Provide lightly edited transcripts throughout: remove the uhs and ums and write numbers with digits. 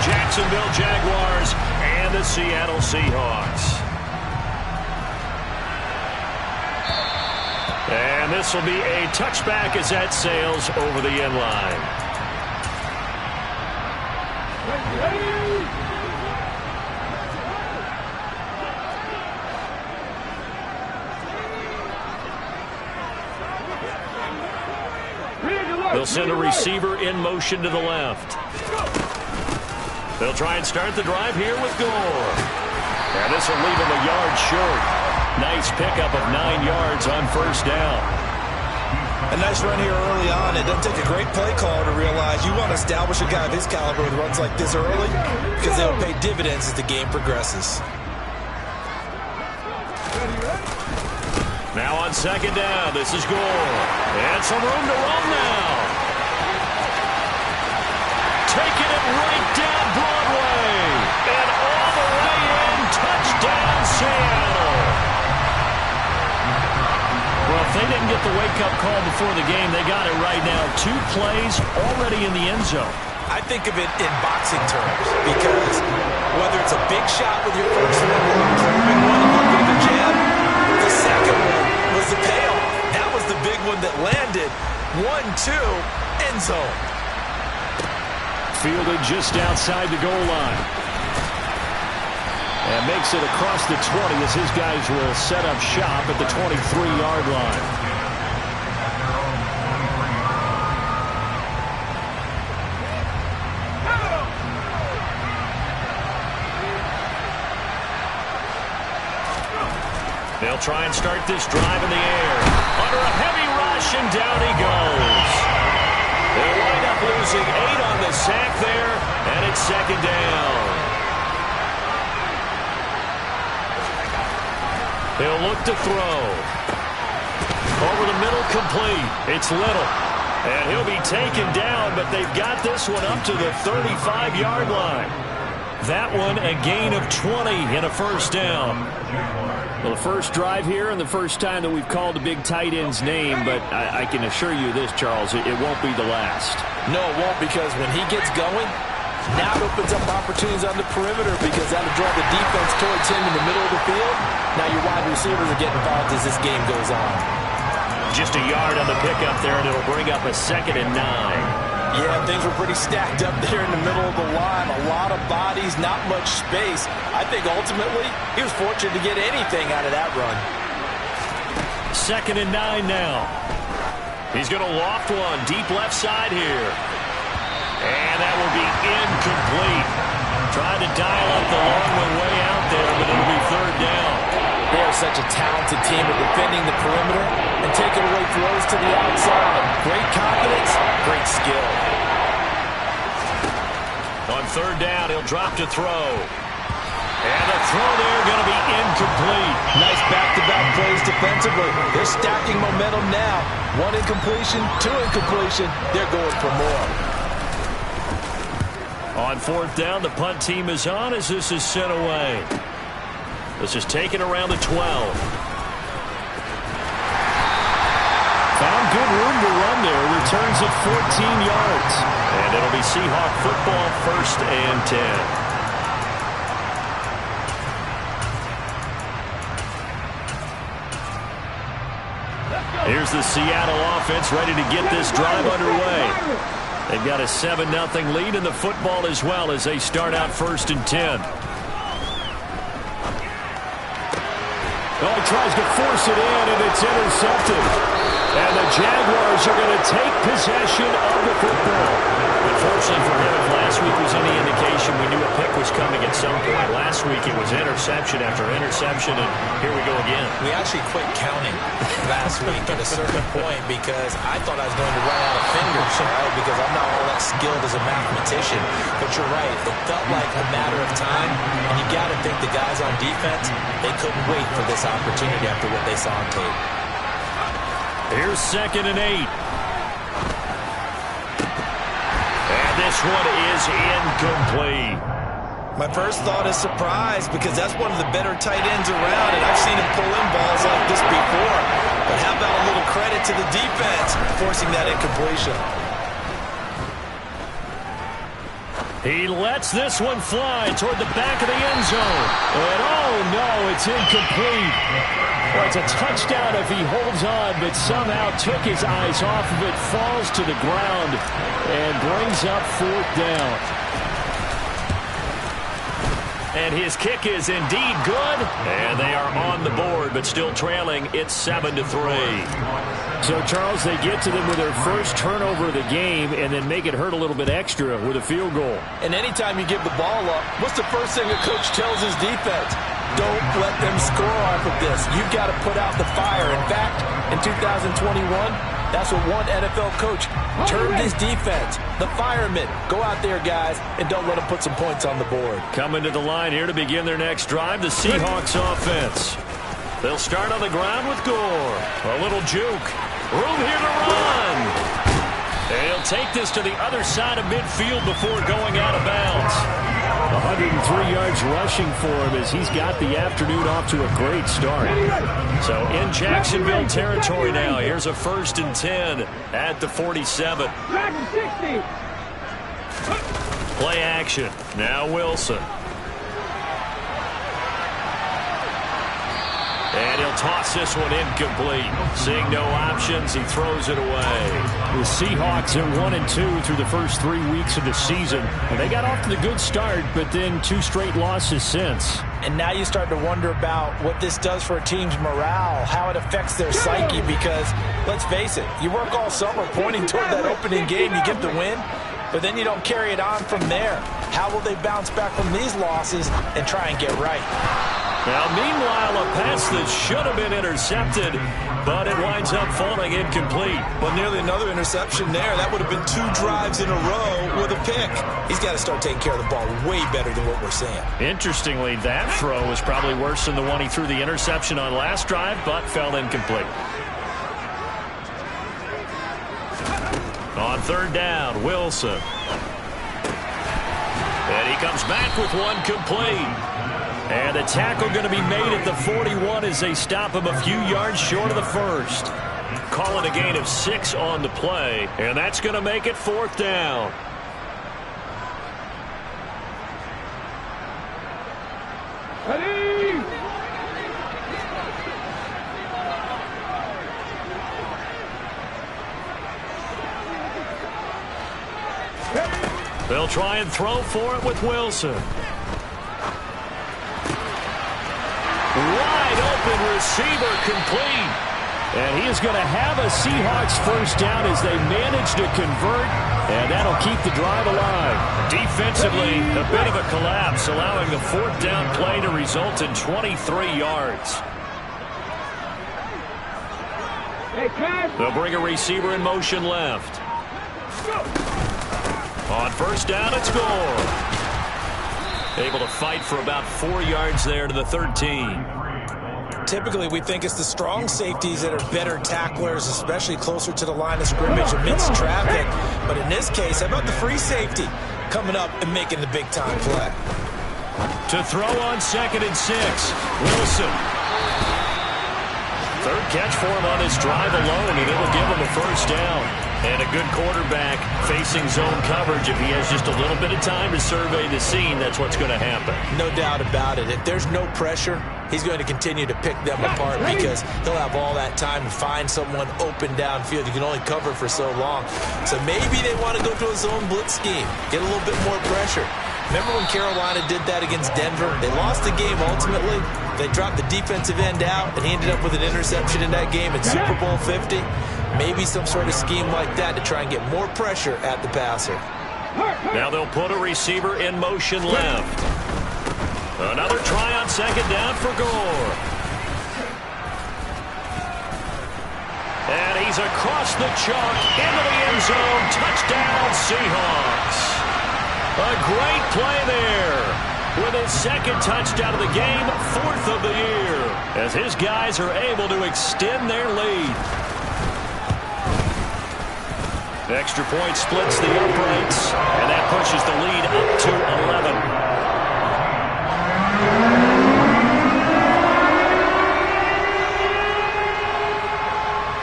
Jacksonville Jaguars and the Seattle Seahawks. And this will be a touchback as that sails over the end line. They'll send a receiver in motion to the left. They'll try and start the drive here with Gore. And this will leave him a yard short. Nice pickup of 9 yards on first down. A nice run here early on. It doesn't take a great play caller to realize you want to establish a guy of his caliber with runs like this early because they'll pay dividends as the game progresses. Now on second down, this is Gore. And some room to run now. Taking it right down Broadway. And all the way in. Touchdown, Seattle. Well, if they didn't get the wake-up call before the game, they got it right now. 2 plays already in the end zone. I think of it in boxing terms because whether it's a big shot with your first one or a probing one, a little bit of a jab, the second one was the payoff. That was the big one that landed. 1-2, end zone. Fielded just outside the goal line. And makes it across the 20 as his guys will set up shop at the 23-yard line. They'll try and start this drive in the air. Under a heavy rush, and down he goes. They'll wind up losing 8 on the sack there, and it's second down. He'll look to throw. Over the middle, complete. It's Little. And he'll be taken down, but they've got this one up to the 35-yard line. That one a gain of 20 and a first down. Well, the first drive here and the first time that we've called a big tight end's name, but I can assure you this, Charles, it won't be the last. No, it won't, because when he gets going, now it opens up opportunities on the perimeter because that'll draw the defense towards him in the middle of the field. Now your wide receivers are getting involved as this game goes on. Just a yard on the pickup there, and it'll bring up a 2nd and 9. Yeah, things were pretty stacked up there in the middle of the line. A lot of bodies, not much space. I think ultimately he was fortunate to get anything out of that run. 2nd and 9 now. He's going to loft one deep left side here. And that will be incomplete. Trying to dial up the long one way out there, but it'll be 3rd down. They are such a talented team at defending the perimeter and taking away throws to the outside. Great confidence, great skill. On 3rd down, he'll drop to throw. And the throw there going to be incomplete. Nice back-to-back plays defensively. They're stacking momentum now. 1 incompletion, 2 incompletion. They're going for more. On 4th down, the punt team is on as this is sent away. This is taken around the 12. Found good room to run there. Returns at 14 yards. And it'll be Seahawk football, 1st and 10. Here's the Seattle offense ready to get this drive underway. They've got a 7-0 lead in the football as well as they start out 1st and 10. Oh, he tries to force it in, and it's intercepted. And the Jaguars are going to take possession of the football. Unfortunately for him, if last week was any indication, we knew a pick was coming at some point. Last week it was interception after interception, and here we go again. We actually quit counting last week at a certain point because I thought I was going to run out of fingers, right? Because I'm not all that skilled as a mathematician. But you're right. It felt like a matter of time, and you got to think the guys on defense, they couldn't wait for this opportunity after what they saw on tape. Here's 2nd and 8. And this one is incomplete. My first thought is surprise because that's one of the better tight ends around, and I've seen him pull in balls like this before. But how about a little credit to the defense forcing that incompletion? He lets this one fly toward the back of the end zone. And oh no, it's incomplete. Well, it's a touchdown if he holds on, but somehow took his eyes off of it, falls to the ground, and brings up 4th down. And his kick is indeed good. And they are on the board, but still trailing. It's 7-3. So, Charles, they get to them with their first turnover of the game and then make it hurt a little bit extra with a field goal. And anytime you give the ball up, what's the first thing a coach tells his defense? Don't let them score off of this. You've got to put out the fire. In fact, in 2021, that's what one NFL coach termed his defense. The firemen. Go out there, guys, and don't let them put some points on the board. Coming to the line here to begin their next drive, the Seahawks offense. They'll start on the ground with Gore. A little juke. Room here to run. And he'll take this to the other side of midfield before going out of bounds. 103 yards rushing for him as he's got the afternoon off to a great start. So in Jacksonville territory now. Here's a 1st and 10 at the 47. Play action. Now Wilson. And he'll toss this one incomplete. Seeing no options, he throws it away. The Seahawks at 1-2 through the first 3 weeks of the season. And they got off to the good start, but then 2 straight losses since. And now you start to wonder about what this does for a team's morale, how it affects their psyche, because, let's face it, you work all summer pointing toward that opening game, you get the win, but then you don't carry it on from there. How will they bounce back from these losses and try and get right? Now, meanwhile, a pass that should have been intercepted, but it winds up falling incomplete. Well, nearly another interception there. That would have been 2 drives in a row with a pick. He's got to start taking care of the ball way better than what we're seeing. Interestingly, that throw was probably worse than the one he threw the interception on last drive, but fell incomplete. On 3rd down, Wilson. And he comes back with one complete. And the tackle going to be made at the 41 as they stop him a few yards short of the first. Calling a gain of 6 on the play, and that's going to make it 4th down. Ready? They'll try and throw for it with Wilson. Wide open receiver complete. And he is going to have a Seahawks first down as they manage to convert, and that'll keep the drive alive. Defensively, a bit of a collapse, allowing the 4th down play to result in 23 yards. They'll bring a receiver in motion left. On 1st down, it's Gore. Able to fight for about 4 yards there to the 13. Typically, we think it's the strong safeties that are better tacklers, especially closer to the line of scrimmage amidst traffic. But in this case, how about the free safety coming up and making the big-time play? To throw on 2nd and 6, Wilson. 3rd catch for him on this drive alone, and it'll give him a first down. And a good quarterback facing zone coverage. If he has just a little bit of time to survey the scene, that's what's going to happen. No doubt about it. If there's no pressure, he's going to continue to pick them apart because he'll have all that time to find someone open downfield. You can only cover for so long. So maybe they want to go to a zone blitz scheme, get a little bit more pressure. Remember when Carolina did that against Denver? They lost the game ultimately. They dropped the defensive end out, and he ended up with an interception in that game at Super Bowl 50. Maybe some sort of scheme like that to try and get more pressure at the passer. Now they'll put a receiver in motion left. Another try on 2nd down for Gore. And he's across the chalk into the end zone. Touchdown, Seahawks. A great play there. With his 2nd touchdown of the game, 4th of the year. As his guys are able to extend their lead. Extra point splits the uprights, and that pushes the lead up to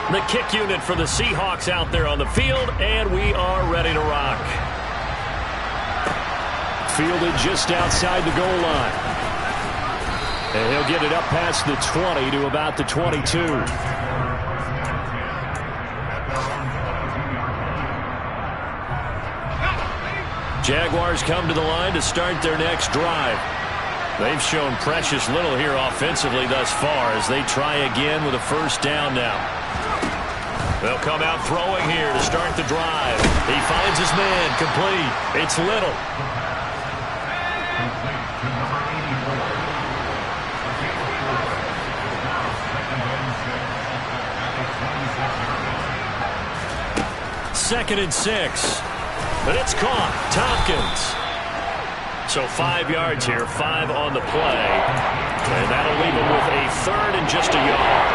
11. The kick unit for the Seahawks out there on the field, and we are ready to rock. fielded just outside the goal line. And he'll get it up past the 20 to about the 22. Jaguars come to the line to start their next drive. They've shown precious little here offensively thus far as they try again with a first down now. They'll come out throwing here to start the drive. He finds his man complete. It's Little. Second and 6. But it's caught. Tompkins. So 5 yards here, 5 on the play. And that'll leave them with a third and just a yard.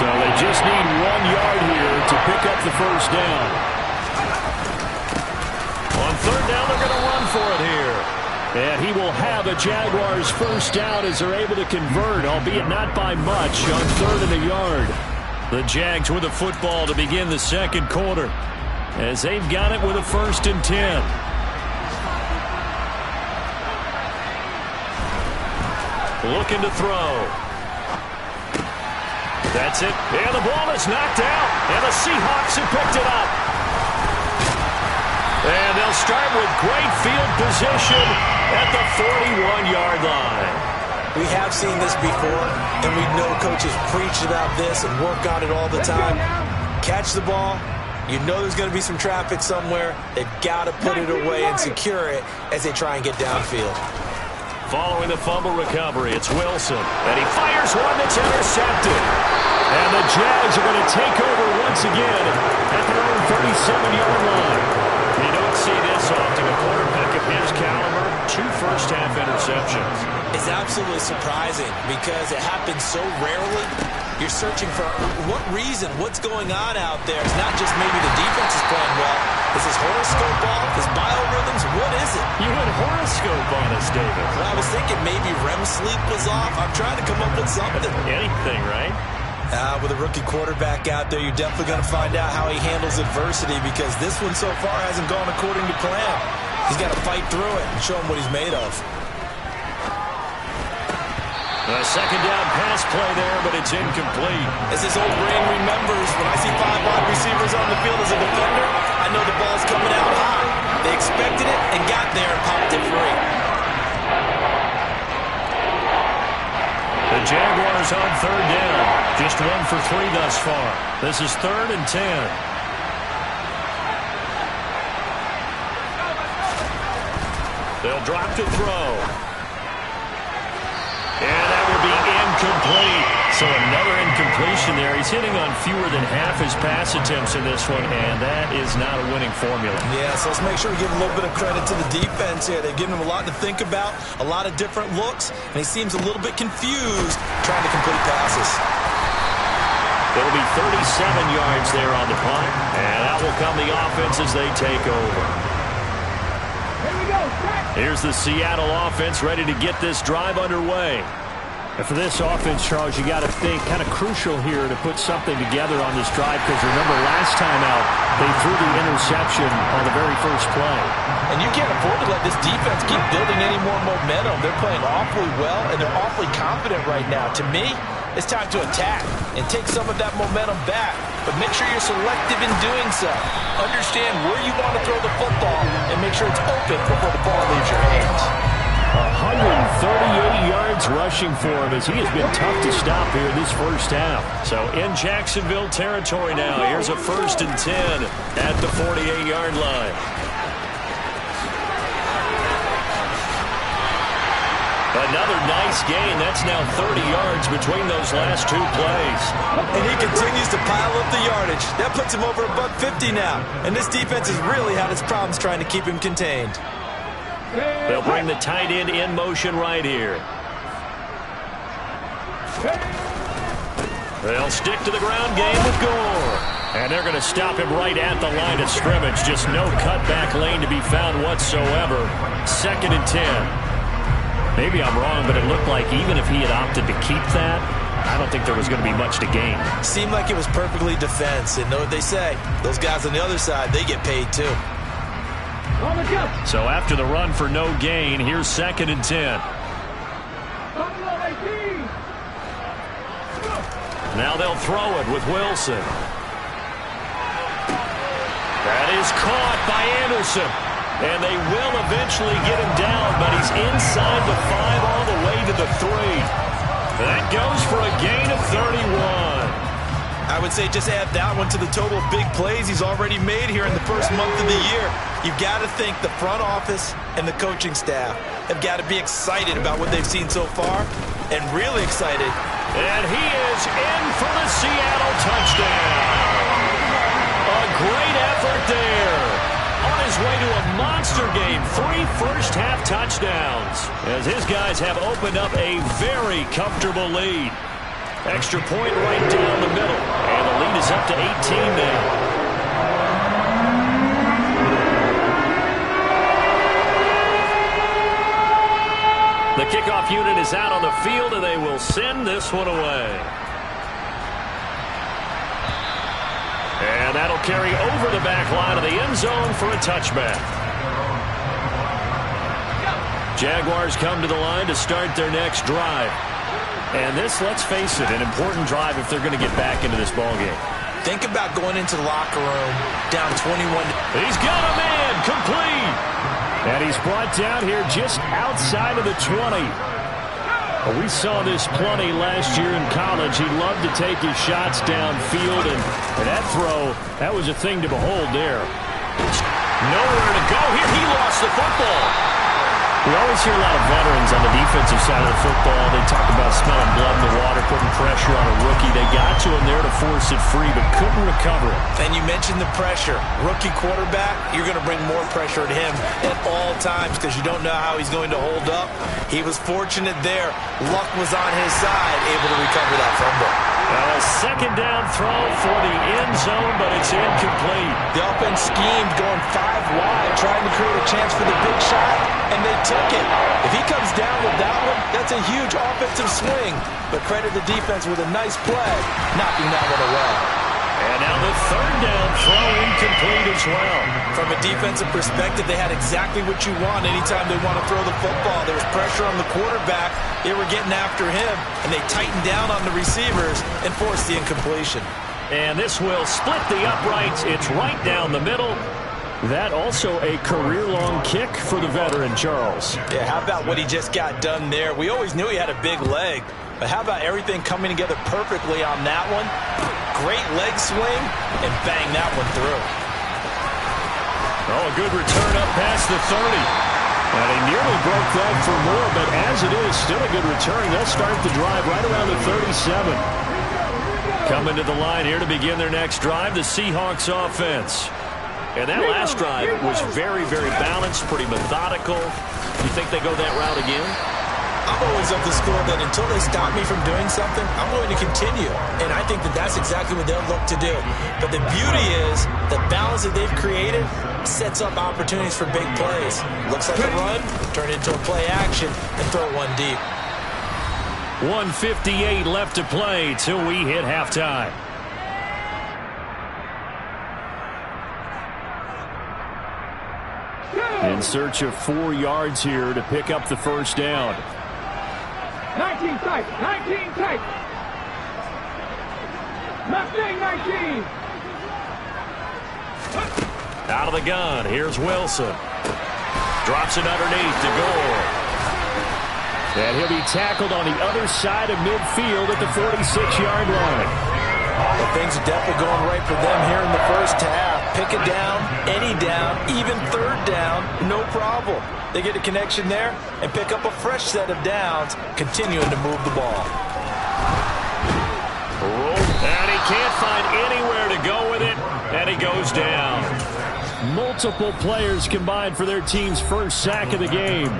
So they just need 1 yard here to pick up the first down. On third down, they're going to run for it here. And he will have a Jaguars first down as they're able to convert, albeit not by much, on third and a yard. The Jags with the football to begin the second quarter, as they've got it with a first and 10. Looking to throw. That's it. And the ball is knocked out. And the Seahawks have picked it up. And they'll start with great field position at the 41-yard line. We have seen this before, and we know coaches preach about this and work on it all the time. Catch the ball. You know there's going to be some traffic somewhere. They've got to put it away and secure it as they try and get downfield. Following the fumble recovery, it's Wilson. And he fires one that's intercepted. And the Jags are going to take over once again at their own 37-yard line. You don't see this often. A quarterback of his caliber, 2 first-half interceptions. It's absolutely surprising because it happens so rarely. You're searching for what reason, what's going on out there. It's not just maybe the defense is playing well. Is his horoscope off? His biorhythms? What is it? You had horoscope on us, David. Well, I was thinking maybe REM sleep was off. I'm trying to come up with something. Anything, right? With a rookie quarterback out there, you're definitely going to find out how he handles adversity because this one so far hasn't gone according to plan. He's got to fight through it and show him what he's made of. A second down pass play there, but it's incomplete. As his old brain remembers, when I see 5 wide receivers on the field as a defender, I know the ball's coming out high. They expected it and got there and popped it free. The Jaguars on third down. Just 1 for 3 thus far. This is 3rd and 10. They'll drop to throw. And that will be incomplete. So another incompletion there. He's hitting on fewer than half his pass attempts in this one, and that is not a winning formula. Yeah, so let's make sure we give a little bit of credit to the defense here. They've given him a lot to think about, a lot of different looks, and he seems a little bit confused trying to complete passes. It'll be 37 yards there on the punt, and out will come the offense as they take over. Here's the Seattle offense ready to get this drive underway. And for this offense, Charles, you got to think kind of crucial here to put something together on this drive because remember last time out they threw the interception on the very first play. And you can't afford to let this defense keep building any more momentum. They're playing awfully well and they're awfully confident right now. To me, it's time to attack and take some of that momentum back. But make sure you're selective in doing so. Understand where you want to throw the football and make sure it's open before the ball leaves your hands. 138 yards rushing for him as he has been tough to stop here this first half. So in Jacksonville territory now. Here's a 1st and 10 at the 48-yard line. Another nice gain. That's now 30 yards between those last 2 plays. And he continues to pile up the yardage. That puts him over $150 now. And this defense has really had its problems trying to keep him contained. They'll bring the tight end in motion right here. They'll stick to the ground game with Gore. And they're going to stop him right at the line of scrimmage. Just no cutback lane to be found whatsoever. 2nd and 10. Maybe I'm wrong, but it looked like even if he had opted to keep that, I don't think there was going to be much to gain. Seemed like it was perfectly defense. And know what they say? Those guys on the other side, they get paid too. So after the run for no gain, here's 2nd and 10. Now they'll throw it with Wilson. That is caught by Anderson. And they will eventually get him down, but he's inside the 5 all the way to the 3. That goes for a gain of 31. I would say just add that one to the total of big plays he's already made here in the first month of the year. You've got to think the front office and the coaching staff have got to be excited about what they've seen so far, and really excited. And he is in for the Seattle touchdown. A great effort there. On his way to a monster game, 3 first-half touchdowns, as his guys have opened up a very comfortable lead. Extra point right down the middle, and the lead is up to 18 now. The kickoff unit is out on the field, and they will send this one away. And that'll carry over the back line of the end zone for a touchback. Jaguars come to the line to start their next drive. And this, let's face it, an important drive if they're going to get back into this ballgame. Think about going into the locker room down 21. He's got a man, complete. And he's brought down here just outside of the 20. We saw this plenty last year in college. He loved to take his shots downfield, and that throw, that was a thing to behold there. Nowhere to go here. He lost the football. We always hear a lot of veterans on the defensive side of the football. They talk about smelling blood in the water, putting pressure on a rookie. They got to him there to force it free, but couldn't recover it. And you mentioned the pressure. Rookie quarterback, you're going to bring more pressure at him at all times because you don't know how he's going to hold up. He was fortunate there. Luck was on his side, able to recover that fumble. A 2nd down throw for the end zone, but it's incomplete. The offense schemed going 5 wide, trying to create a chance for the big shot, and they took it. If he comes down with that one, that's a huge offensive swing. But credit the defense with a nice play, knocking that one away. And now the 3rd down throw incomplete as well. From a defensive perspective, they had exactly what you want anytime they want to throw the football. There was pressure on the quarterback. They were getting after him, and they tightened down on the receivers and forced the incompletion. And this will split the uprights. It's right down the middle. That also a career-long kick for the veteran, Charles. Yeah, how about what he just got done there? We always knew he had a big leg, but how about everything coming together perfectly on that one? Great leg swing, and bang that one through. Oh, a good return up past the 30. And he nearly broke that for more, but as it is, still a good return. They'll start the drive right around the 37. Coming to the line here to begin their next drive, the Seahawks offense. And that last drive was very, very balanced, pretty methodical. You think they go that route again? I'm always of the school that until they stop me from doing something, I'm going to continue. And I think that that's exactly what they'll look to do. But the beauty is the balance that they've created sets up opportunities for big plays. Looks like a run, turn it into a play action, and throw one deep. 1:58 left to play till we hit halftime. In search of 4 yards here to pick up the first down. 19 tight, 19 tight. Mustang 19. Out of the gun, here's Wilson. Drops it underneath to Gore. And he'll be tackled on the other side of midfield at the 46-yard line. Well, things are definitely going right for them here in the first half. Pick it down, any down, even 3rd down, no problem. They get a connection there and pick up a fresh set of downs, continuing to move the ball. And he can't find anywhere to go with it, and he goes down. Multiple players combined for their team's first sack of the game.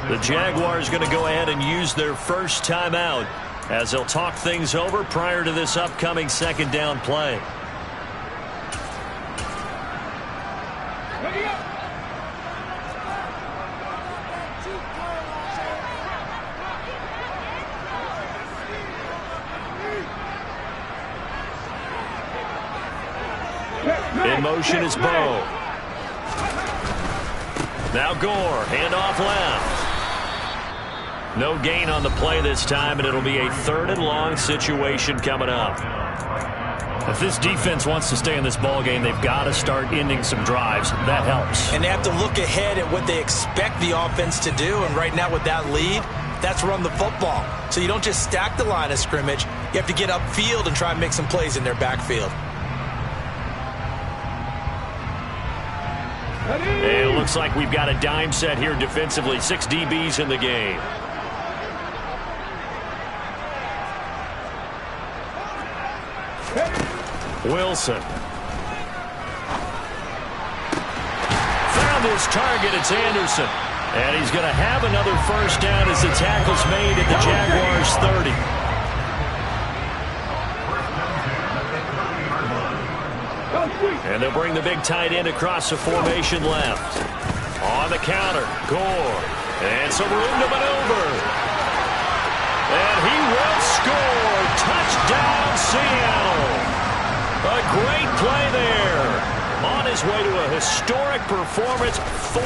The Jaguars going to go ahead and use their first timeout as they'll talk things over prior to this upcoming 2nd down play. In motion is Bo. Now Gore, handoff left. No gain on the play this time, and it'll be a 3rd and long situation coming up. If this defense wants to stay in this ballgame, they've got to start ending some drives. That helps. And they have to look ahead at what they expect the offense to do. And right now with that lead, that's run the football. So you don't just stack the line of scrimmage. You have to get upfield and try and make some plays in their backfield. And it looks like we've got a dime set here defensively. 6 DBs in the game. Wilson. Found his target. It's Anderson. And he's going to have another first down as the tackle's made at the Jaguars' 30. And they'll bring the big tight end across the formation left. On the counter, Gore. And some room to maneuver. And he will score. Touchdown, Seattle. A great play there. On his way to a historic performance, 4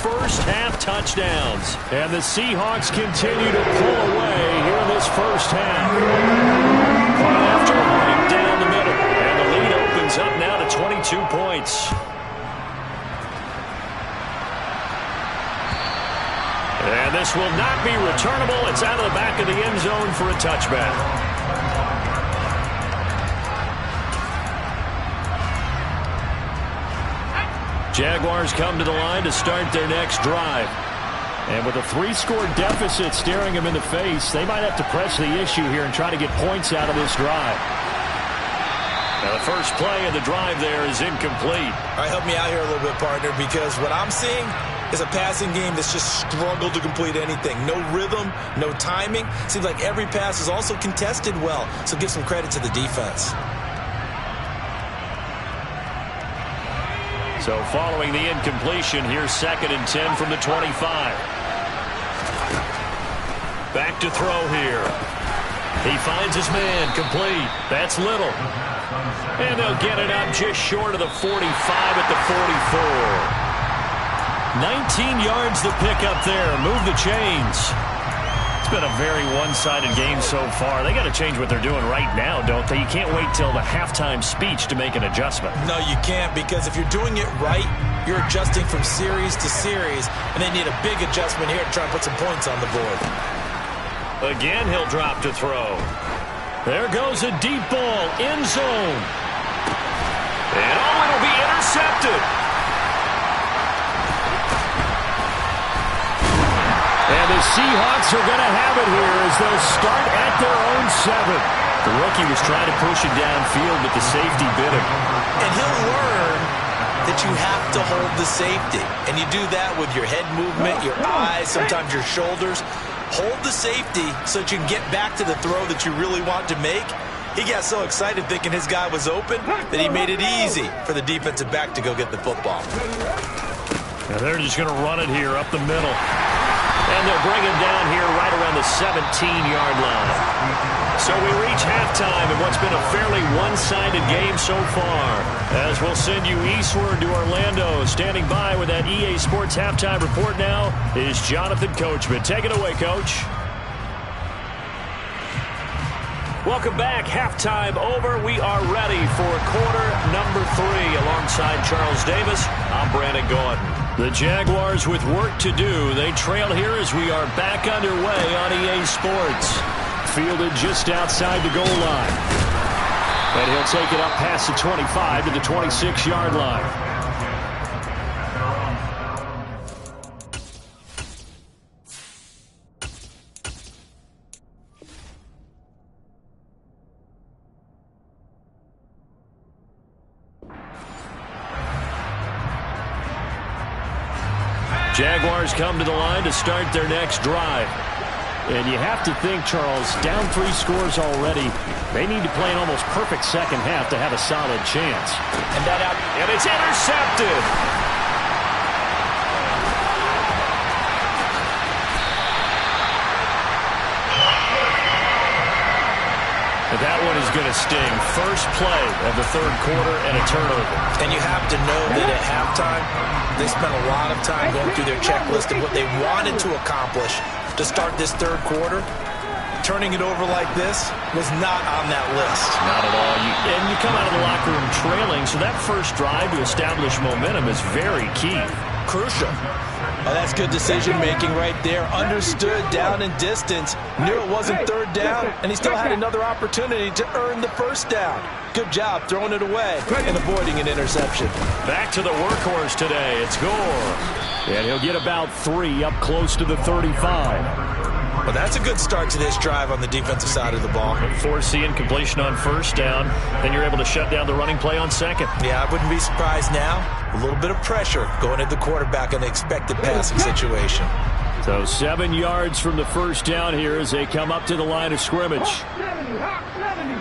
first-half touchdowns. And the Seahawks continue to pull away here in this first half. After right down the middle. And the lead opens up now to 22 points. And this will not be returnable. It's out of the back of the end zone for a touchback. Jaguars come to the line to start their next drive. And with a 3-score deficit staring them in the face, they might have to press the issue here and try to get points out of this drive. Now the first play of the drive there is incomplete. All right, help me out here a little bit, partner, because what I'm seeing is a passing game that's just struggled to complete anything. No rhythm, no timing. Seems like every pass is also contested well, so give some credit to the defense. So following the incompletion, here's 2nd and 10 from the 25. Back to throw here. He finds his man, complete. That's Little. And they'll get it up just short of the 45 at the 44. 19 yards to pick up there. Move the chains. It's been a very one-sided game so far. They got to change what they're doing right now, don't they? You can't wait till the halftime speech to make an adjustment. No, you can't, because if you're doing it right, you're adjusting from series to series, and they need a big adjustment here to try and put some points on the board. Again, he'll drop to throw. There goes a deep ball, end zone. And it'll be intercepted. And the Seahawks are going to have it here as they'll start at their own 7. The rookie was trying to push it downfield, but the safety bit him. And he'll learn that you have to hold the safety. And you do that with your head movement, your eyes, sometimes your shoulders. Hold the safety so that you can get back to the throw that you really want to make. He got so excited thinking his guy was open that he made it easy for the defensive back to go get the football. Now they're just going to run it here up the middle. And they'll bring him down here right around the 17-yard line. So we reach halftime in what's been a fairly one-sided game so far. As we'll send you eastward to Orlando. Standing by with that EA Sports halftime report now is Jonathan Coachman. Take it away, Coach. Welcome back. Halftime over. We are ready for quarter number 3. Alongside Charles Davis, I'm Brandon Gordon. The Jaguars with work to do. They trail here as we are back underway on EA Sports. Fielded just outside the goal line. And he'll take it up past the 25 to the 26-yard line. Jaguars come to the line to start their next drive. And you have to think, Charles, down 3 scores already. They need to play an almost perfect second half to have a solid chance. And it's intercepted. And that one is going to sting. First play of the third quarter and a turnover. And you have to know that at halftime, they spent a lot of time going through their checklist of what they wanted to accomplish to start this third quarter. Turning it over like this was not on that list. Not at all. And you come out of the locker room trailing, so that first drive to establish momentum is very key. Crucial. Oh, that's good decision-making right there. Understood down and distance. Knew it wasn't third down, and he still had another opportunity to earn the first down. Good job throwing it away and avoiding an interception. Back to the workhorse today. It's Gore. And he'll get about 3 up close to the 35. Well, that's a good start to this drive on the defensive side of the ball. Force the incompletion on first down. Then you're able to shut down the running play on second. Yeah, I wouldn't be surprised now. A little bit of pressure going at the quarterback in the expected passing situation. So 7 yards from the first down here as they come up to the line of scrimmage. 70, hot 70.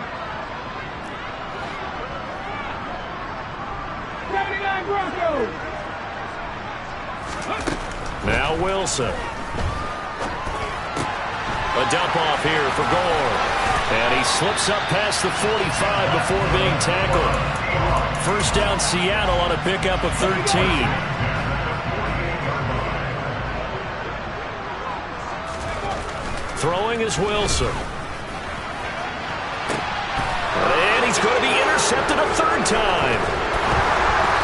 79 Broncos. Now Wilson. A dump off here for Gore. And he slips up past the 45 before being tackled. First down Seattle on a pickup of 13. Throwing is Wilson. And he's going to be intercepted a third time.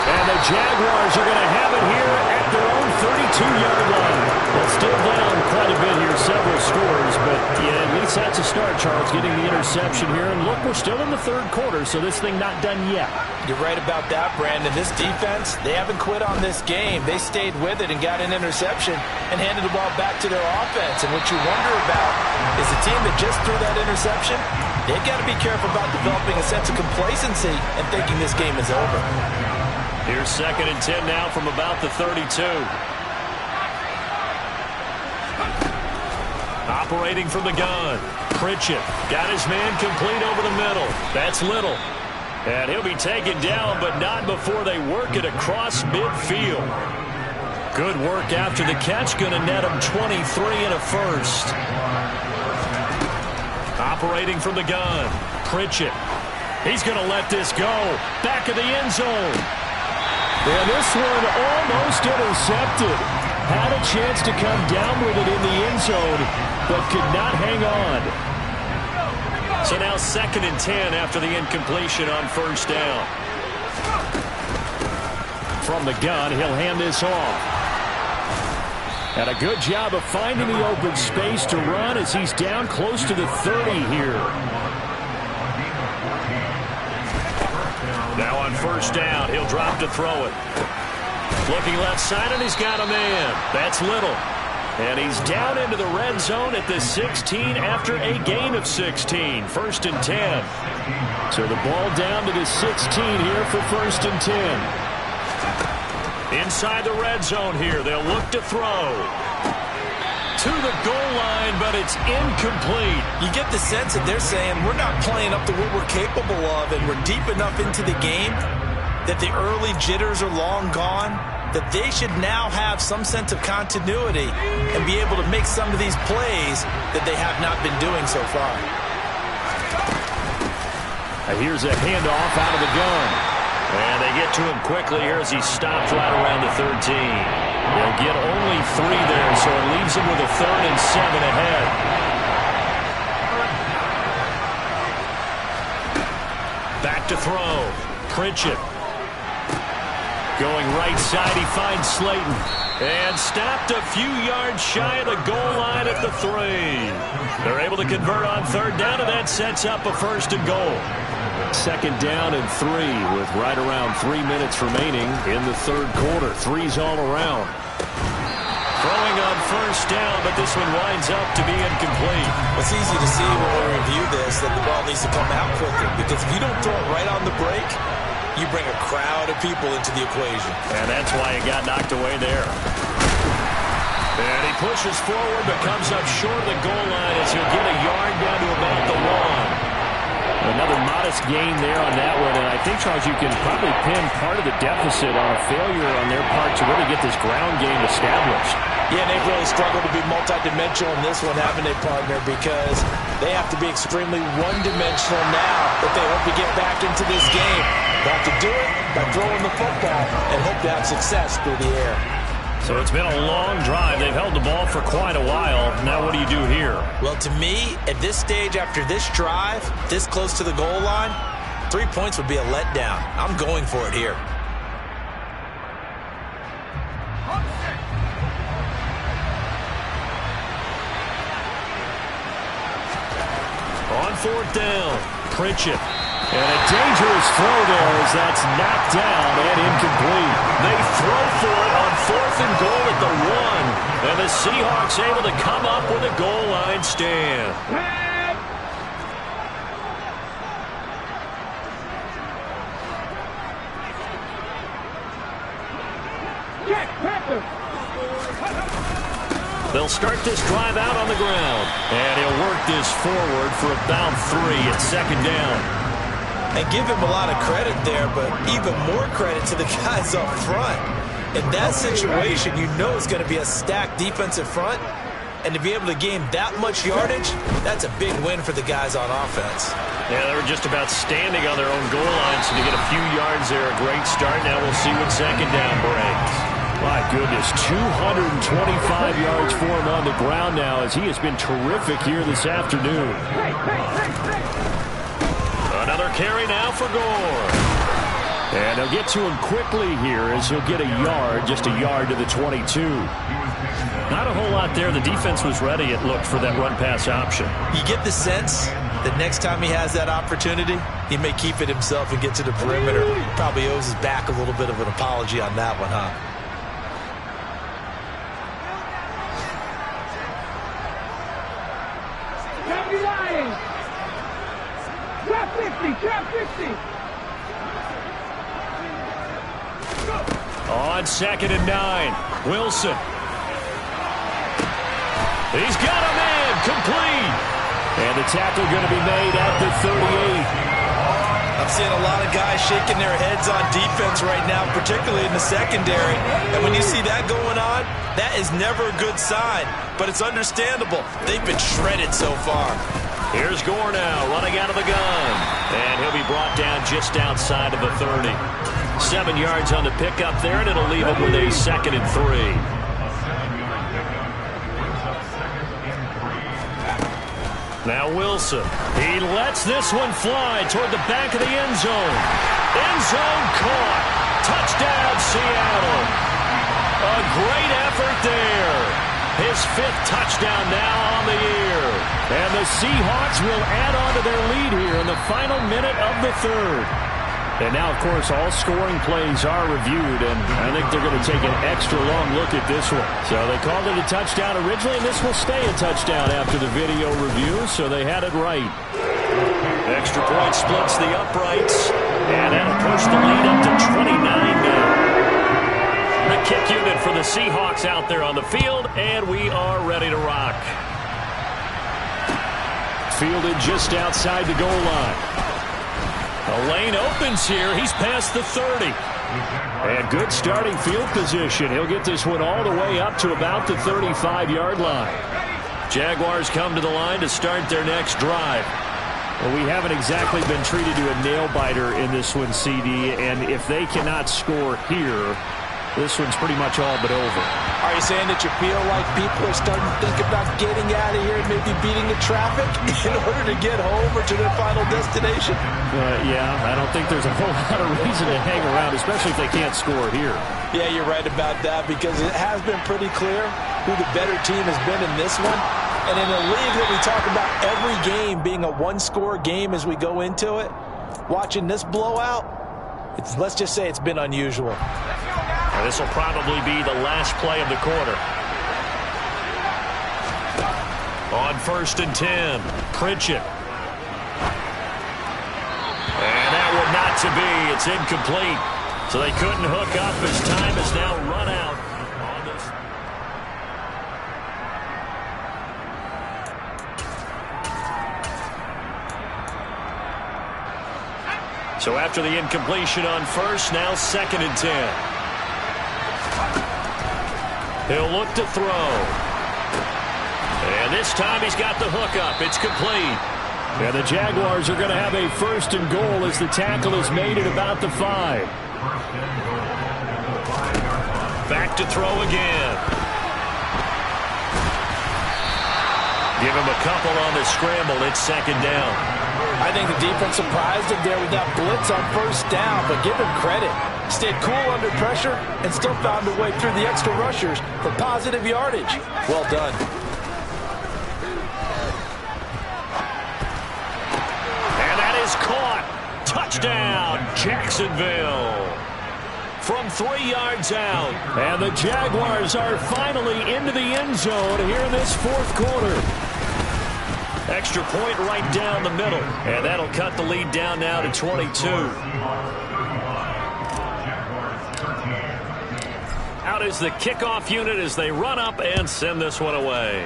And the Jaguars are going to have it here at their own 32-yard line. Well, still down quite a bit here, several scores, but yeah, at least that's a start, Charles, getting the interception here. And look, we're still in the third quarter, so this thing not done yet. You're right about that, Brandon. This defense, they haven't quit on this game. They stayed with it and got an interception and handed the ball back to their offense. And what you wonder about is the team that just threw that interception, they've got to be careful about developing a sense of complacency and thinking this game is over. Here's 2nd and 10 now from about the 32. Operating from the gun. Pritchett got his man complete over the middle. That's Little. And he'll be taken down, but not before they work it across midfield. Good work after the catch. Going to net him 23 and a first. Operating from the gun. Pritchett. He's going to let this go. Back of the end zone. And this one almost intercepted. Had a chance to come down with it in the end zone, but could not hang on. So now 2nd and 10 after the incompletion on first down. From the gun, he'll hand this off. And a good job of finding the open space to run as he's down close to the 30 here. Now on first down, he'll drop to throw it. Looking left side, and he's got a man. That's Little. And he's down into the red zone at the 16 after a gain of 16. 1st and 10. So the ball down to the 16 here for 1st and 10. Inside the red zone here, they'll look to throw. To the goal line, but it's incomplete. You get the sense that they're saying we're not playing up to what we're capable of, and we're deep enough into the game that the early jitters are long gone, that they should now have some sense of continuity and be able to make some of these plays that they have not been doing so far. Here's a handoff out of the gun. And they get to him quickly here as he stopped right around the 13. They'll get only 3 there, so it leaves them with a 3rd and 7 ahead. Back to throw. Pritchett. Going right side, he finds Slayton. And stopped a few yards shy of the goal line at the 3. They're able to convert on 3rd down, and that sets up a 1st and goal. 2nd down and 3 with right around 3 minutes remaining in the third quarter. 3's all around. Throwing on first down, but this one winds up to be incomplete. It's easy to see when we review this that the ball needs to come out quicker, because if you don't throw it right on the break, you bring a crowd of people into the equation. And that's why it got knocked away there. And he pushes forward, but comes up short of the goal line as he'll get a yard down to about the 1. Another modest gain there on that one, and I think, Charles, you can probably pin part of the deficit on a failure on their part to really get this ground game established. Yeah, and they've really struggled to be multidimensional in this one, haven't they, partner? Because They have to be extremely one-dimensional now if they hope to get back into this game. They have to do it by throwing the football and hope to have success through the air. So it's been a long drive. They've held the ball for quite a while. Now what do you do here? Well, to me, at this stage after this drive, this close to the goal line, 3 points would be a letdown. I'm going for it here. On fourth down, Pritchett. And a dangerous throw there as that's knocked down and incomplete. They throw for it on 4th and goal at the 1. And the Seahawks able to come up with a goal line stand. They'll start this drive out on the ground. And he'll work this forward for about 3 at 2nd down. And give him a lot of credit there, but even more credit to the guys up front. In that situation, you know it's going to be a stacked defensive front. And to be able to gain that much yardage, that's a big win for the guys on offense. Yeah, they were just about standing on their own goal line, so to get a few yards there, a great start. Now we'll see what 2nd down brings. My goodness, 225 yards for him on the ground now as he has been terrific here this afternoon. Another carry now for Gore. And they'll get to him quickly here as he'll get a yard, just a yard to the 22. Not a whole lot there. The defense was ready, it looked, for that run-pass option. You get the sense that next time he has that opportunity, he may keep it himself and get to the perimeter. Probably owes his back a little bit of an apology on that one, huh? Trap 50. On 2nd and 9, Wilson. He's got a man, complete. And the tackle going to be made at the 38. I'm seeing a lot of guys shaking their heads on defense right now, particularly in the secondary. And when you see that going on, that is never a good sign. But it's understandable. They've been shredded so far. Here's Gore now, running out of the gun. And he'll be brought down just outside of the 30. 7 yards on the pickup there, and it'll leave him with a 2nd and 3. Now Wilson. He lets this one fly toward the back of the end zone. End zone caught. Touchdown, Seattle. A great effort there. His 5th touchdown now on the year. And the Seahawks will add on to their lead here in the final minute of the 3rd. And now, of course, all scoring plays are reviewed, and I think they're going to take an extra long look at this one. So they called it a touchdown originally, and this will stay a touchdown after the video review, so they had it right. Extra point splits the uprights, and that'll push the lead up to 29 now. The kick unit for the Seahawks out there on the field, and we are ready to rock. Fielded just outside the goal line. The lane opens here. He's past the 30. And good starting field position. He'll get this one all the way up to about the 35-yard line. Jaguars come to the line to start their next drive. Well, we haven't exactly been treated to a nail-biter in this one, CD, and if they cannot score here, this one's pretty much all but over. Are you saying that you feel like people are starting to think about getting out of here and maybe beating the traffic in order to get home or to their final destination? Yeah, I don't think there's a whole lot of reason to hang around, especially if they can't score here. Yeah, you're right about that, because it has been pretty clear who the better team has been in this one. And in a league that we talk about every game being a one-score game as we go into it, watching this blowout, let's just say it's been unusual. And this will probably be the last play of the quarter. On 1st and 10, Pritchett. And that one not to be. It's incomplete. So they couldn't hook up as time has now run out on this. So after the incompletion on 1st, now 2nd and 10. He'll look to throw. And And this time he's got the hook up. It's complete. And the Jaguars are going to have a 1st and goal as the tackle is made at about the 5. Back to throw again. Give him a couple on the scramble. It's 2nd down. I think the defense surprised him there with that blitz on 1st down, but give him credit. Stayed cool under pressure and still found a way through the extra rushers for positive yardage. Well done. And that is caught. Touchdown, Jacksonville. From 3 yards out. And the Jaguars are finally into the end zone here in this 4th quarter. Extra point right down the middle. And that'll cut the lead down now to 22. Out is the kickoff unit as they run up and send this one away.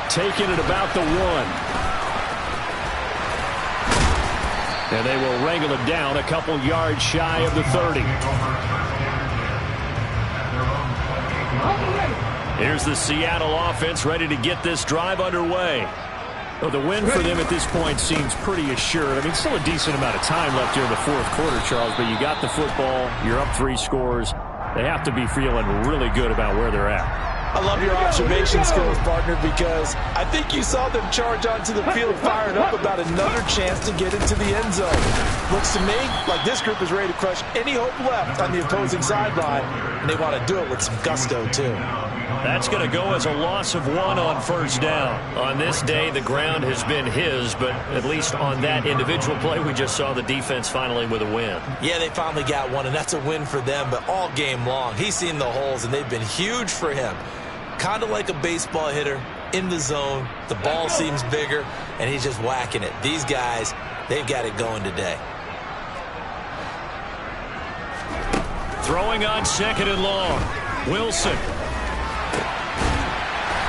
Taking it about the 1. And they will wrangle it down a couple yards shy of the 30. Here's the Seattle offense ready to get this drive underway. Well, the win for them at this point seems pretty assured. I mean, still a decent amount of time left here in the 4th quarter, Charles, but you got the football, you're up 3 scores. They have to be feeling really good about where they're at. I love your observation skills, partner, because I think you saw them charge onto the field fired up about another chance to get into the end zone. Looks to me like this group is ready to crush any hope left on the opposing sideline, and they want to do it with some gusto, too. That's going to go as a loss of 1 on 1st down. On this day, the ground has been his, but at least on that individual play, we just saw the defense finally with a win. Yeah, they finally got one, and that's a win for them, but all game long, he's seen the holes, and they've been huge for him. Kind of like a baseball hitter in the zone. The ball seems bigger, and he's just whacking it. These guys, they've got it going today. Throwing on 2nd and long. Wilson.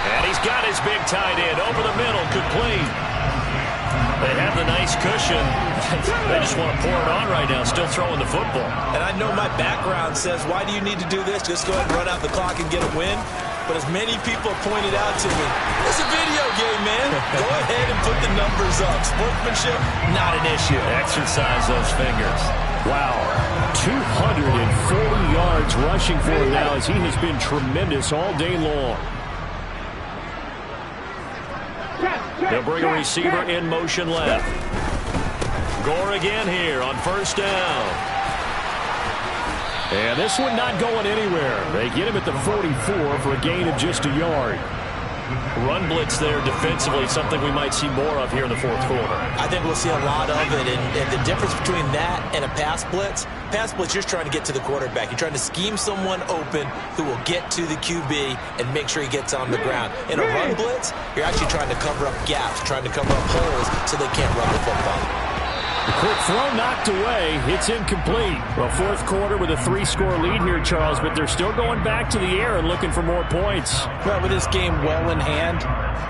And he's got his big tight end over the middle, complete. They have the nice cushion. They just want to pour it on right now, still throwing the football. And I know my background says, why do you need to do this? Just go ahead and run out the clock and get a win. But as many people have pointed out to me, it's a video game, man. Go ahead and put the numbers up. Sportsmanship, not an issue. Exercise those fingers. Wow. 240 yards rushing for him now as he has been tremendous all day long. They'll bring a receiver in motion left. Gore again here on 1st down. And this one not going anywhere. They get him at the 44 for a gain of just a yard. Run blitz there defensively, something we might see more of here in the 4th quarter. I think we'll see a lot of it, and the difference between that and a pass blitz, you're just trying to get to the quarterback. You're trying to scheme someone open who will get to the QB and make sure he gets on the ground. In a run blitz, you're actually trying to cover up gaps, trying to cover up holes so they can't run the football. The quick throw knocked away. It's incomplete. Well, 4th quarter with a 3-score lead here, Charles, but they're still going back to the air and looking for more points. Well, with this game well in hand,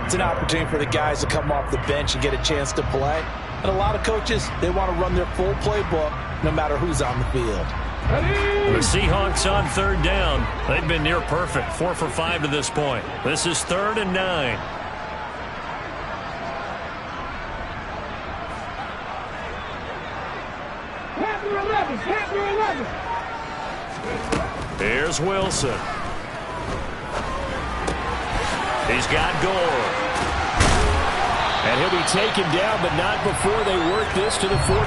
it's an opportunity for the guys to come off the bench and get a chance to play. And a lot of coaches, they want to run their full playbook no matter who's on the field. The Seahawks on 3rd down. They've been near perfect, 4 for 5 to this point. This is 3rd and 9. Here's Wilson. He's got Gore. And he'll be taken down, but not before they work this to the 45.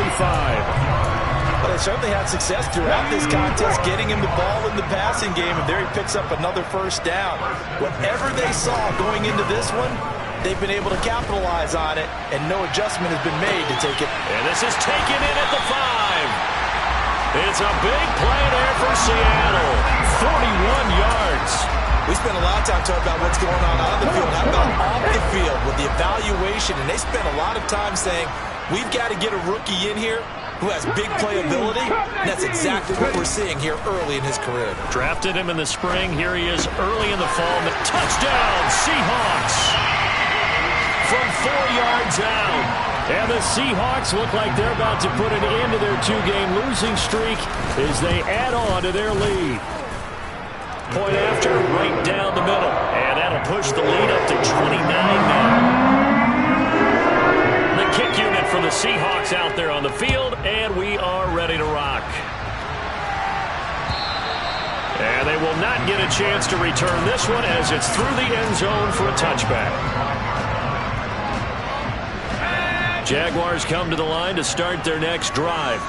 But they certainly had success throughout this contest, getting him the ball in the passing game, and there he picks up another 1st down. Whatever they saw going into this one, they've been able to capitalize on it, and no adjustment has been made to take it. And this is taken in at the 5. It's a big play there for Seattle. 41 yards. We spent a lot of time talking about what's going on the field. How about off the field with the evaluation? And they spent a lot of time saying, we've got to get a rookie in here who has big playability. And that's exactly what we're seeing here early in his career. Drafted him in the spring. Here he is early in the fall. Touchdown, Seahawks. From 4 yards out. And the Seahawks look like they're about to put an end to their 2-game losing streak as they add on to their lead. Point after, right down the middle. push the lead up to 29 now. The kick unit for the Seahawks out there on the field, and we are ready to rock. And they will not get a chance to return this one as it's through the end zone for a touchback. Jaguars come to the line to start their next drive.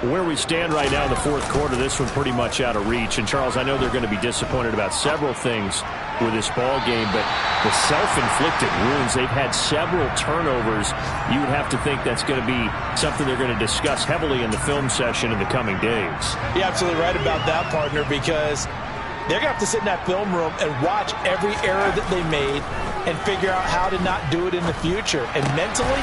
Where we stand right now in the fourth quarter, this one pretty much out of reach. And, Charles, I know they're going to be disappointed about several things with this ball game, but the self-inflicted wounds, they've had several turnovers. You would have to think that's going to be something they're going to discuss heavily in the film session in the coming days. You're absolutely right about that, partner, because they're going to have to sit in that film room and watch every error that they made and figure out how to not do it in the future. And mentally,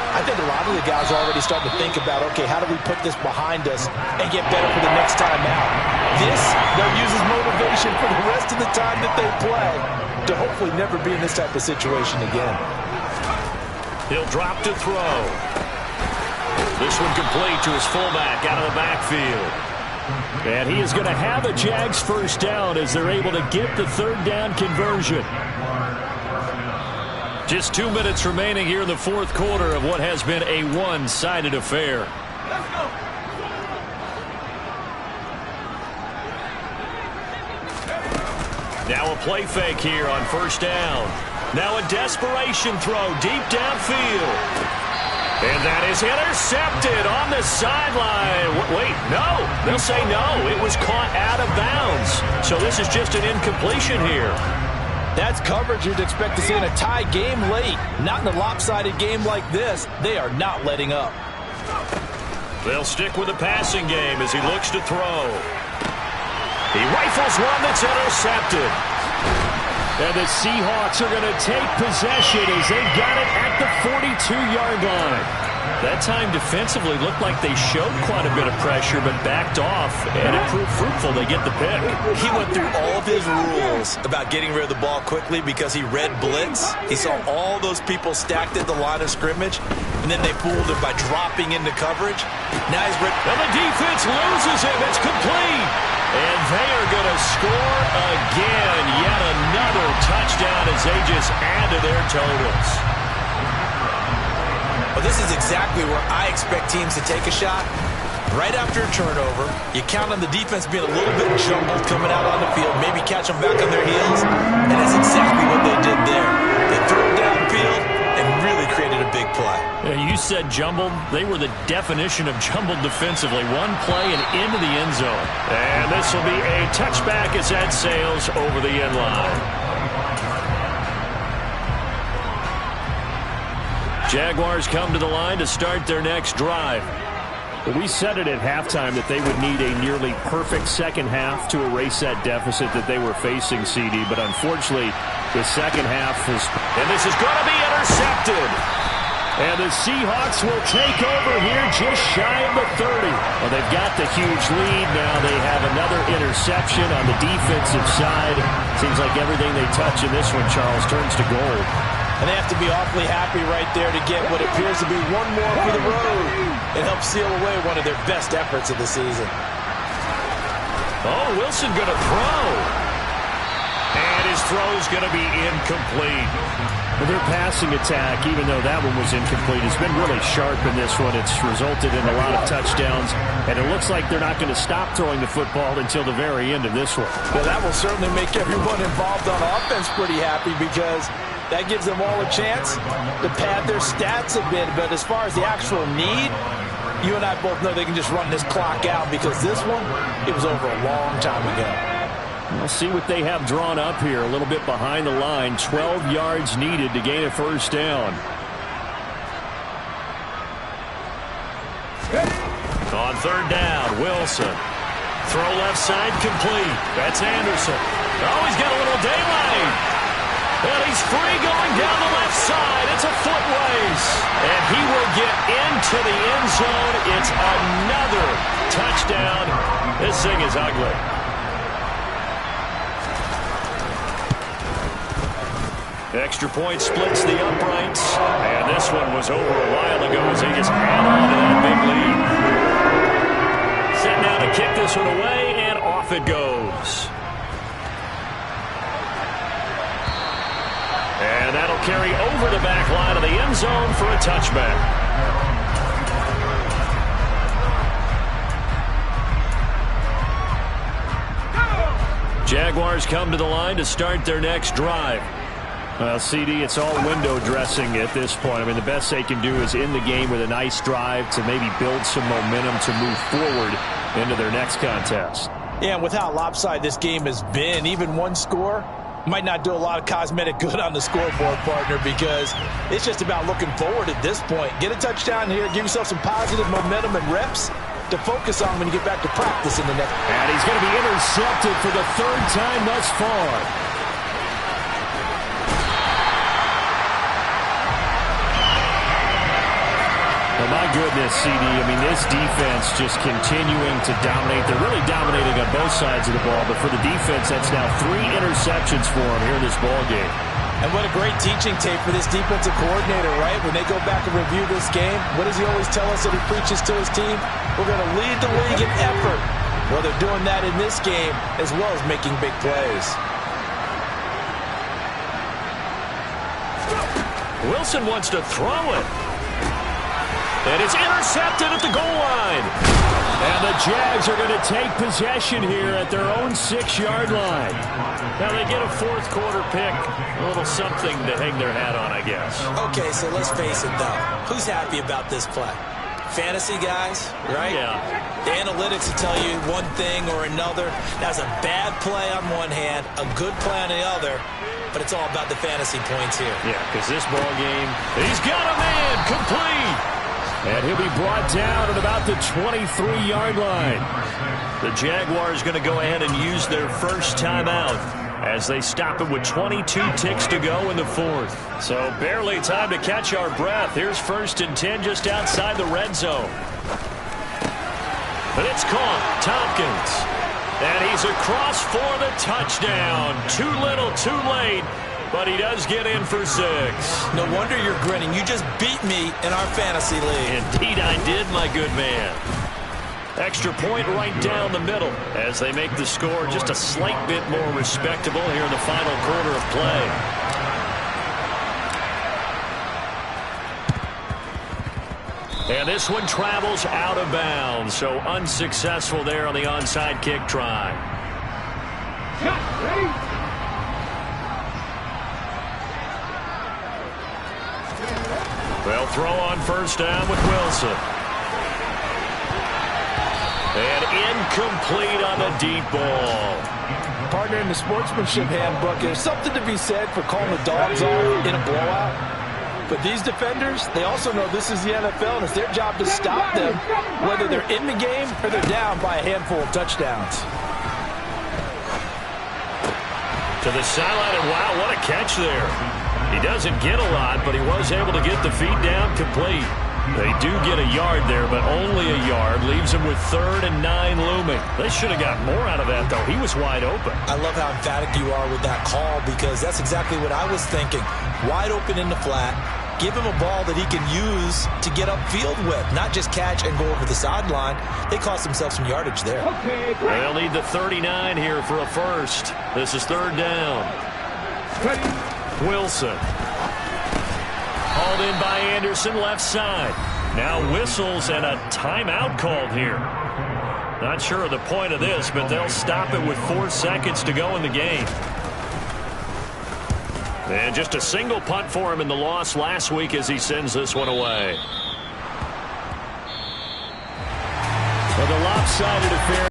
I think a lot of the guys are already starting to think about, okay, how do we put this behind us and get better for the next time out? This, they'll use as motivation for the rest of the time that they play to hopefully never be in this type of situation again. He'll drop to throw. This one complete to his fullback out of the backfield. And he is going to have a Jags first down as they're able to get the third down conversion. Just 2 minutes remaining here in the fourth quarter of what has been a one-sided affair. Let's go. Now a play fake here on first down. Now a desperation throw deep downfield. And that is intercepted on the sideline. Wait, no. They'll say no. It was caught out of bounds. So this is just an incompletion here. That's coverage you'd expect to see in a tie game late. Not in a lopsided game like this. They are not letting up. They'll stick with the passing game as he looks to throw. He rifles one that's intercepted. And the Seahawks are going to take possession as they've got it at the 42-yard line. That time defensively looked like they showed quite a bit of pressure but backed off, and it proved fruitful. They get the pick. He went through all of his rules about getting rid of the ball quickly because he read blitz. He saw all those people stacked at the line of scrimmage, and then they fooled him by dropping into coverage. Now he's ready. And the defense loses him. It's complete. And they are going to score again. Yet another touchdown as they just add to their totals. Well, this is exactly where I expect teams to take a shot. Right after a turnover, you count on the defense being a little bit jumbled coming out on the field, maybe catch them back on their heels, and that's exactly what they did there. They threw it downfield and really created a big play. You said jumbled. They were the definition of jumbled defensively. One play and into the end zone. And this will be a touchback as that sails over the end line. Jaguars come to the line to start their next drive. We said it at halftime that they would need a nearly perfect second half to erase that deficit that they were facing, CD. But unfortunately, the second half is... And this is going to be intercepted. And the Seahawks will take over here just shy of the 30. Well, they've got the huge lead. Now they have another interception on the defensive side. Seems like everything they touch in this one, Charles, turns to gold. And they have to be awfully happy right there to get what appears to be one more for the road and help seal away one of their best efforts of the season. Oh, Wilson going to throw. And his throw is going to be incomplete. Well, their passing attack, even though that one was incomplete, has been really sharp in this one. It's resulted in a lot of touchdowns, and it looks like they're not going to stop throwing the football until the very end of this one. Well, that will certainly make everyone involved on offense pretty happy because that gives them all a chance to pad their stats a bit. But as far as the actual need, you and I both know they can just run this clock out because this one, it was over a long time ago. We'll see what they have drawn up here. A little bit behind the line. 12 yards needed to gain a first down. On third down, Wilson. Throw left side complete. That's Anderson. Oh, he's got a little daylight. And he's free going down the left side. It's a foot race. And he will get into the end zone. It's another touchdown. This thing is ugly. Extra point splits the uprights. And this one was over a while ago as they just add on to that big lead. Set now to kick this one away, and off it goes. carry over the back line of the end zone for a touchback. Jaguars come to the line to start their next drive. Well, CD, it's all window dressing at this point. I mean, the best they can do is in the game with a nice drive to maybe build some momentum to move forward into their next contest. Yeah, and with how lopsided this game has been, even one score might not do a lot of cosmetic good on the scoreboard, partner, because it's just about looking forward at this point. Get a touchdown here, give yourself some positive momentum and reps to focus on when you get back to practice in the next. And he's going to be intercepted for the third time thus far. Well, my goodness, CD, I mean, this defense just continuing to dominate. They're really dominating on both sides of the ball, but for the defense, that's now 3 interceptions for them here in this ball game. And what a great teaching tape for this defensive coordinator, right? When they go back and review this game, what does he always tell us that he preaches to his team? We're going to lead the league in effort. Well, they're doing that in this game as well as making big plays. Wilson wants to throw it. And it's intercepted at the goal line. And the Jags are going to take possession here at their own 6-yard line. Now they get a fourth quarter pick. A little something to hang their hat on, I guess. Okay, so let's face it, though. Who's happy about this play? Fantasy guys, right? Yeah. The analytics will tell you one thing or another. That's a bad play on one hand, a good play on the other. But it's all about the fantasy points here. Yeah, because this ball game, he's got a man complete. And he'll be brought down at about the 23-yard line. The Jaguars going to go ahead and use their first timeout as they stop it with 22 ticks to go in the fourth. So barely time to catch our breath. Here's 1st and 10 just outside the red zone. But it's caught. Tompkins. And he's across for the touchdown. Too little, too late. But he does get in for 6. No wonder you're grinning. You just beat me in our fantasy league. Indeed I did, my good man. Extra point right down the middle as they make the score just a slight bit more respectable here in the final quarter of play. And this one travels out of bounds, so unsuccessful there on the onside kick try. They'll throw on first down with Wilson. And incomplete on the deep ball. Partner, in the sportsmanship handbook, there's something to be said for calling the dogs off in a blowout. But these defenders, they also know this is the NFL, and it's their job to stop them, whether they're in the game or they're down by a handful of touchdowns. To the sideline, and wow, what a catch there. He doesn't get a lot, but he was able to get the feet down complete. They do get a yard there, but only a yard. Leaves him with 3rd and 9 looming. They should have got more out of that, though. He was wide open. I love how emphatic you are with that call, because that's exactly what I was thinking. Wide open in the flat. Give him a ball that he can use to get upfield with, not just catch and go over the sideline. They cost themselves some yardage there. They'll need the 39 here for a first. This is 3rd down. Wilson. Hauled in by Anderson, left side. Now whistles and a timeout called here. Not sure of the point of this, but they'll stop it with 4 seconds to go in the game. And just a single punt for him in the loss last week as he sends this one away. Well, the lopsided affair.